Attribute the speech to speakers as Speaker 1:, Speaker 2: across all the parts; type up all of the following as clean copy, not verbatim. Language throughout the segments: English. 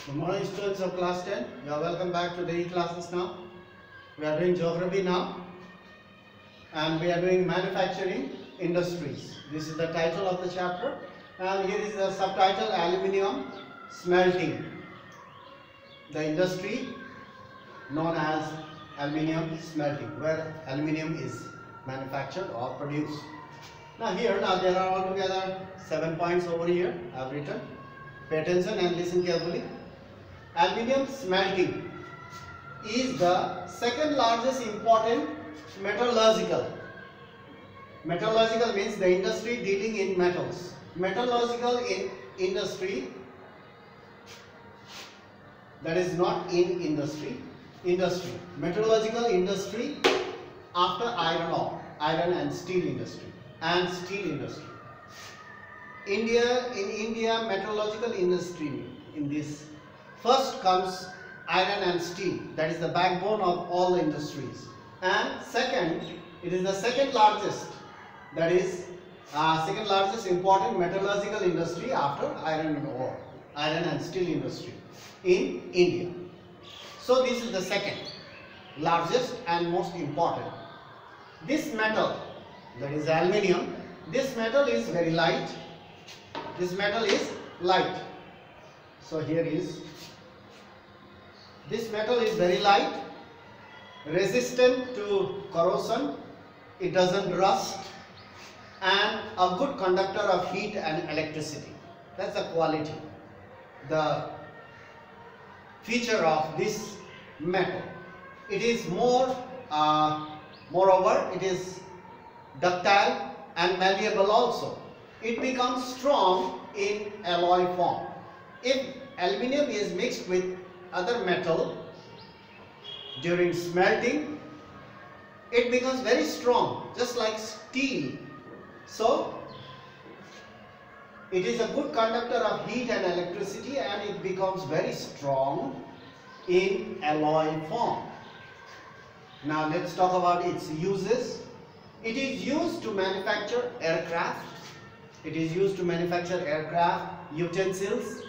Speaker 1: Good morning, students of class 10. You are welcome back to daily classes now. We are doing geography now and we are doing manufacturing industries. This is the title of the chapter and here is the subtitle aluminium smelting. The industry known as aluminium smelting, where aluminium is manufactured or produced. Now there are altogether 7 points over here I have written. Pay attention and listen carefully. Aluminium smelting is the second largest important metallurgical. Metallurgical means the industry dealing in metals. Metallurgical industry, that is not in industry. Metallurgical industry after iron ore, iron and steel industry In India, metallurgical industry in this first comes iron and steel, that is the backbone of all the industries. And second, it is the second largest, that is second largest important metallurgical industry after iron and ore, iron and steel industry in India. So this is the second largest and most important. This metal, that is aluminium, this metal is very light. This metal is light. So here is, this metal is very light, resistant to corrosion, it doesn't rust, and a good conductor of heat and electricity. That's the quality, the feature of this metal. It is moreover, it is ductile and malleable also. It becomes strong in alloy form. If aluminium is mixed with other metal during smelting, it becomes very strong, just like steel. So it is a good conductor of heat and electricity, and it becomes very strong in alloy form. Now let's talk about its uses. It is used to manufacture aircraft. It is used to manufacture aircraft, utensils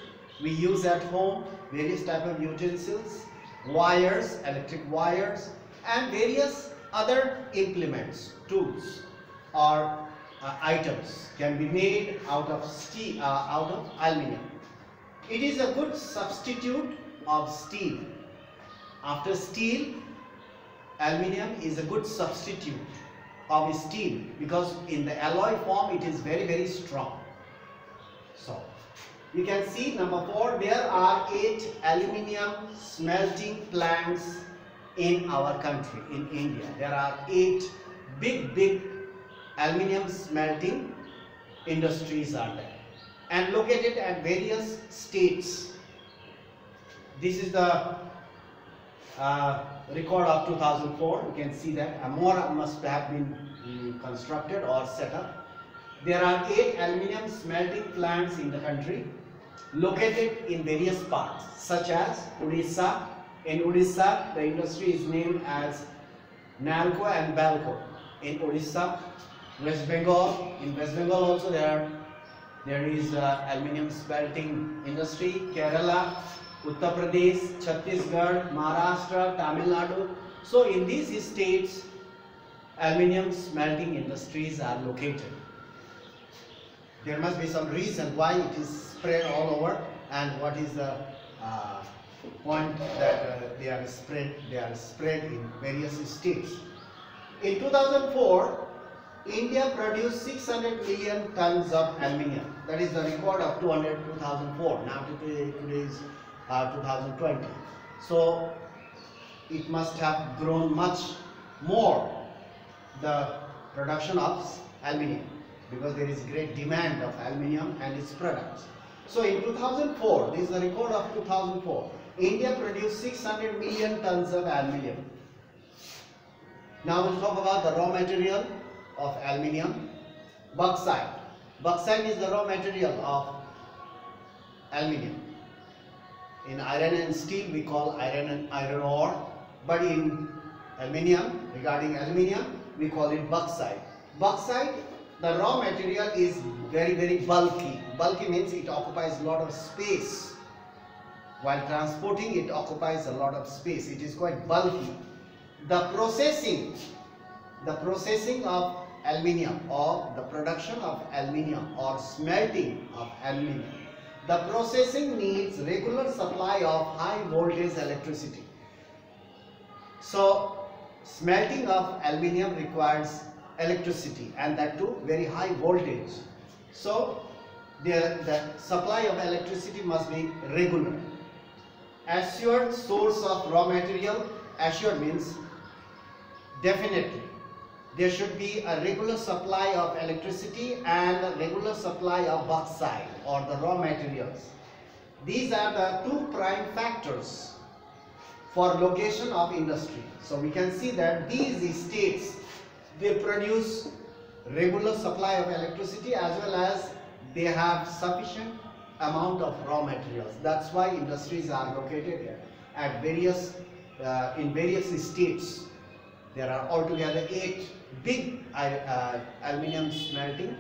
Speaker 1: we use at home, various type of utensils, wires, electric wires, and various other implements, tools or items can be made out of steel, out of aluminium. It is a good substitute of steel. After steel, aluminium is a good substitute of steel because in the alloy form it is very, very strong. So you can see number 4, there are 8 aluminium smelting plants in our country, in India. There are 8 big aluminium smelting industries are there and located at various states. This is the record of 2004. You can see that more must have been constructed or set up. There are 8 aluminium smelting plants in the country located in various parts such as Odisha. In Odisha, the industry is named as Nalco and Balco in Odisha. West Bengal, in West Bengal also there is aluminium smelting industry. Kerala, Uttar Pradesh, Chhattisgarh, Maharashtra, Tamil Nadu. So in these states, aluminium smelting industries are located. There must be some reason why it is spread all over, and what is the point that they are spread in various states. In 2004, India produced 600 million tons of aluminium. That is the record of 2004. Now today is 2020. So it must have grown much more, the production of aluminium, because there is great demand of aluminium and its products. So in 2004, this is the record of 2004, India produced 600 million tons of aluminium. Now we'll talk about the raw material of aluminium. Bauxite. Bauxite is the raw material of aluminium. In iron and steel we call iron ore, but in aluminium, regarding aluminium, we call it bauxite. Bauxite, the raw material is very, very bulky. Bulky means it occupies a lot of space. While transporting, it occupies a lot of space. It is quite bulky. The processing of aluminium, or the production of aluminium or smelting of aluminium, the processing needs regular supply of high voltage electricity. So smelting of aluminium requires electricity, and that too very high voltage. So the supply of electricity must be regular. Assured source of raw material. Assured means definitely there should be a regular supply of electricity and a regular supply of bauxite or the raw materials. These are the two prime factors for location of industry. So we can see that these states, they produce regular supply of electricity as well as they have sufficient amount of raw materials. That's why industries are located here at various in various states. There are altogether 8 big aluminium smelting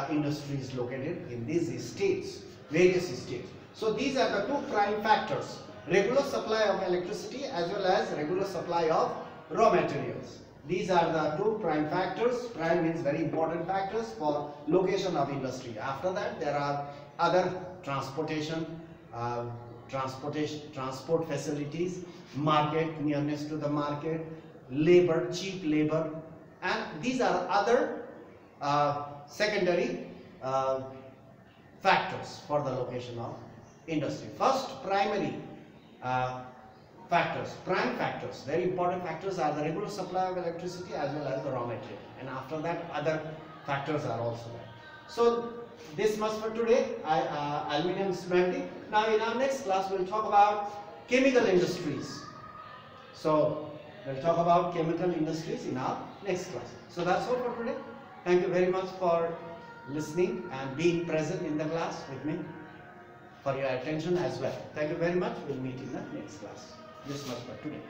Speaker 1: industries located in these states, various states. So these are the two prime factors: regular supply of electricity as well as regular supply of raw materials. These are the two prime factors. Prime means very important factors for location of industry. After that, there are other transportation, transport facilities, market, nearness to the market, labor, cheap labor, and these are other secondary factors for the location of industry. First, primary factors, prime factors, very important factors are the regular supply of electricity as well as the raw material, and after that other factors are also there. So this much for today, aluminium smelting. Now in our next class we'll talk about chemical industries. So we'll talk about chemical industries in our next class. So that's all for today. Thank you very much for listening and being present in the class with me, for your attention as well. Thank you very much. We'll meet in the next class. This much for today.